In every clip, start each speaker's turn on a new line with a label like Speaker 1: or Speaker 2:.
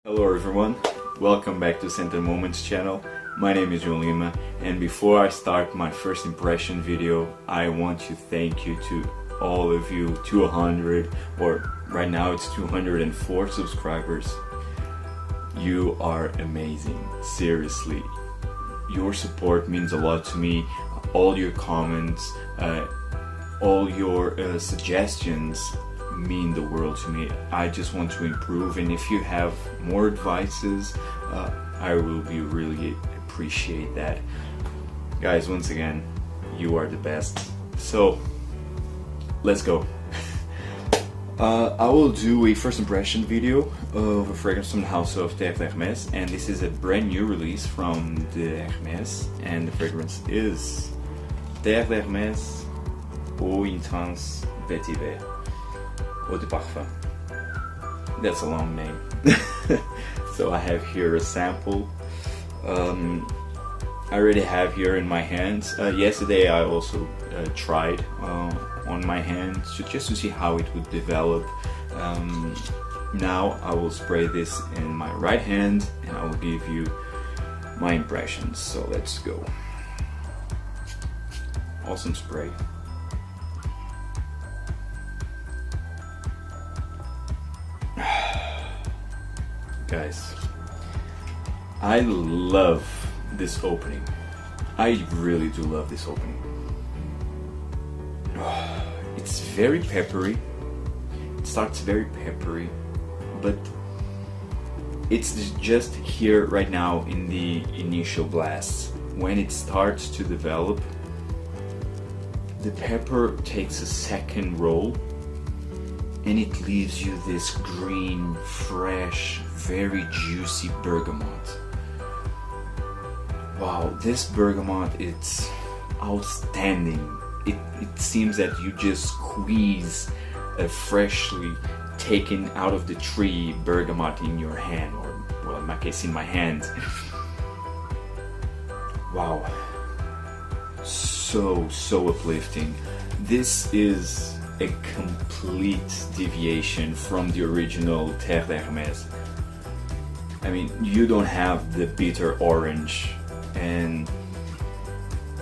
Speaker 1: Hello everyone, welcome back to Center Moments channel. My name is João Lima, and before I start my first impression video, I want to thank you to all of you 200, or right now it's 204 subscribers. You are amazing, seriously. Your support means a lot to me. All your comments, all your suggestions mean the world to me. I just want to improve, and if you have more advices, I will be really appreciate that. Guys, once again, you are the best. So let's go. I will do a first impression video of a fragrance from the house of Terre D'Hermès, and this is a brand new release from the Hermès, and the fragrance is Terre D'Hermès Eau Intense Vetiver Eau de Parfum. That's a long name. So I have here a sample. I already have here in my hands. Yesterday I also tried on my hand just to see how it would develop. Now I will spray this in my right hand and I will give you my impressions. So let's go. Awesome spray. Guys, I love this opening. I really do love this opening. It's very peppery. It starts very peppery, but it's just here right now in the initial blast. When it starts to develop, the pepper takes a second roll and it leaves you this green, fresh, very juicy bergamot. Wow, this bergamot, it's outstanding. It seems that you just squeeze a freshly taken out of the tree bergamot in your hand, or well, in my case, in my hand. Wow, so uplifting. This is a complete deviation from the original Terre D'Hermès. I mean, you don't have the bitter orange, and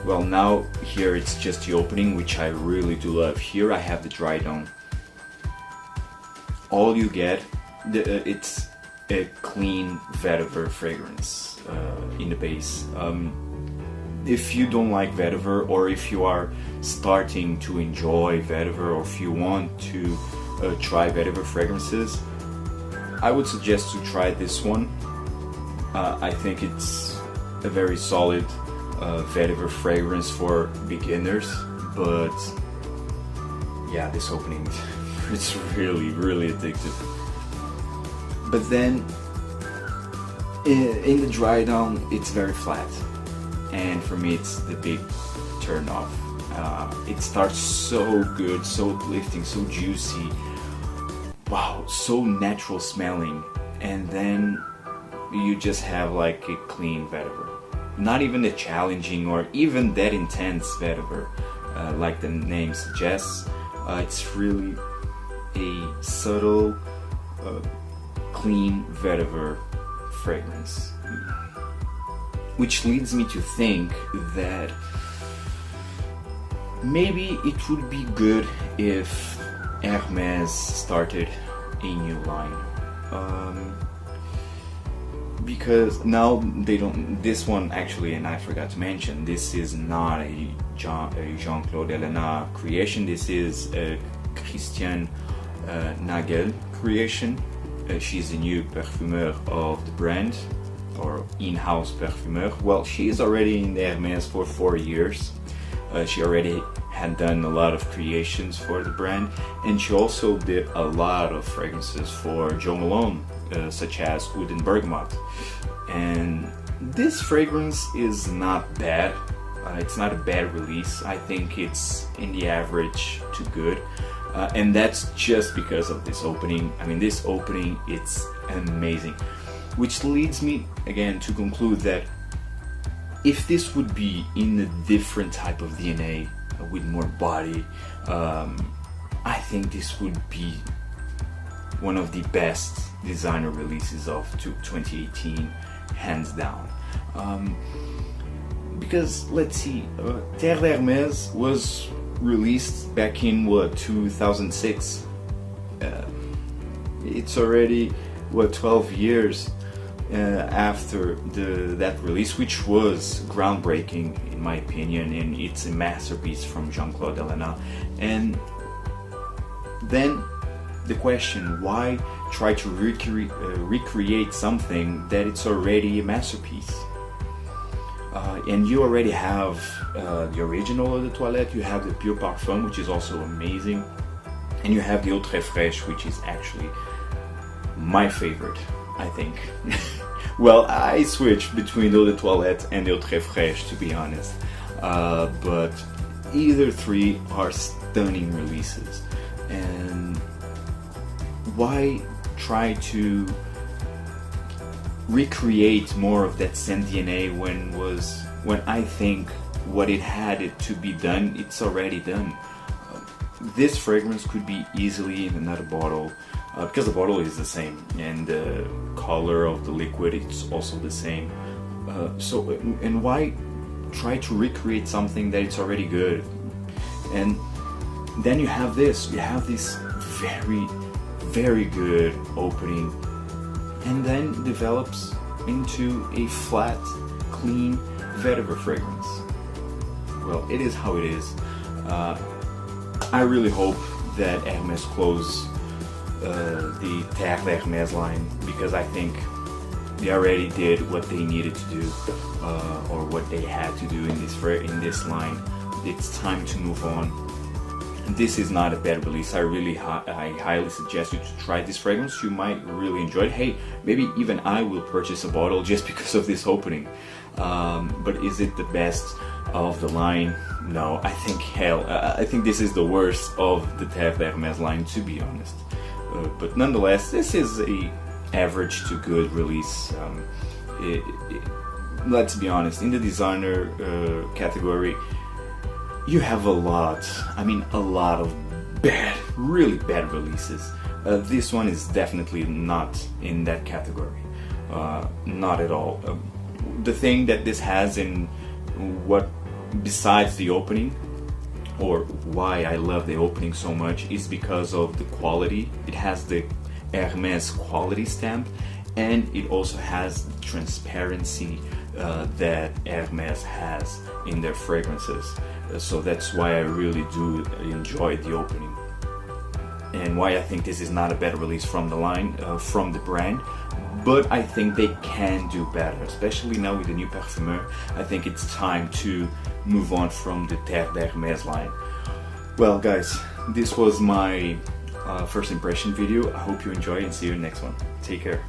Speaker 1: well, now here it's just the opening, which I really do love. Here I have the dry down. All you get, it's a clean vetiver fragrance in the base. If you don't like vetiver, or if you are starting to enjoy vetiver, or if you want to try vetiver fragrances, I would suggest to try this one. I think it's a very solid vetiver fragrance for beginners, but yeah, this opening, it's really addictive. But then in the dry down, it's very flat, and for me it's the big turn off. It starts so good, so uplifting, so juicy. Wow, so natural smelling, and then you just have like a clean vetiver. Not even a challenging or even that intense vetiver, like the name suggests. It's really a subtle, clean vetiver fragrance, which leads me to think that maybe it would be good if Hermès started a new line, because now they don't. This one actually, and I forgot to mention, this is not a Jean-Claude Elena creation. This is a Christiane Nagel creation. She's the new perfumeur of the brand, or in-house perfumeur. Well, she is already in the Hermès for 4 years. She already had done a lot of creations for the brand, and she also did a lot of fragrances for Jo Malone, such as Oud and Bergamot. And this fragrance is not bad. It's not a bad release. I think it's in the average to good, and that's just because of this opening. I mean, this opening, it's amazing, which leads me again to conclude that if this would be in a different type of DNA, with more body, I think this would be one of the best designer releases of 2018, hands down. Because let's see, Terre D'Hermès was released back in what, 2006. It's already what, 12 years after that release, which was groundbreaking in my opinion, and it's a masterpiece from Jean-Claude Ellena. And then the question, why try to recreate something that it's already a masterpiece? And you already have the original Eau de Toilette, you have the Pure Parfum, which is also amazing, and you have the Eau Très Fraîche, which is actually my favorite, I think. Well, I switch between Eau de Toilette and Eau Très Fraîche, to be honest. But either three are stunning releases. And why try to recreate more of that scent DNA when I think what it had to be done, it's already done. This fragrance could be easily in another bottle, because the bottle is the same and the color of the liquid is also the same. And why try to recreate something that it's already good? And then you have this very, very good opening, and then develops into a flat, clean Vetiver fragrance. Well, it is how it is. I really hope that Hermès close the Terre D'Hermès line, because I think they already did what they needed to do, or what they had to do in this line. It's time to move on. This is not a bad release. I highly suggest you to try this fragrance. You might really enjoy it. Hey, maybe even I will purchase a bottle just because of this opening. But is it the best of the line? No, I think this is the worst of the Terre D'Hermès line, to be honest. But nonetheless, this is a average to good release. Let's be honest, in the designer category, you have a lot of bad, really bad releases. This one is definitely not in that category. Not at all. The thing that this has in what, besides the opening, or why I love the opening so much, is because of the quality. It has the Hermès quality stamp, and it also has the transparency that Hermès has in their fragrances. So that's why I really do enjoy the opening, and why I think this is not a bad release from the line, from the brand. But I think they can do better, especially now with the new Parfumeur. I think it's time to move on from the Terre D'Hermès line. Well guys, this was my first impression video. I hope you enjoy and see you in the next one. Take care.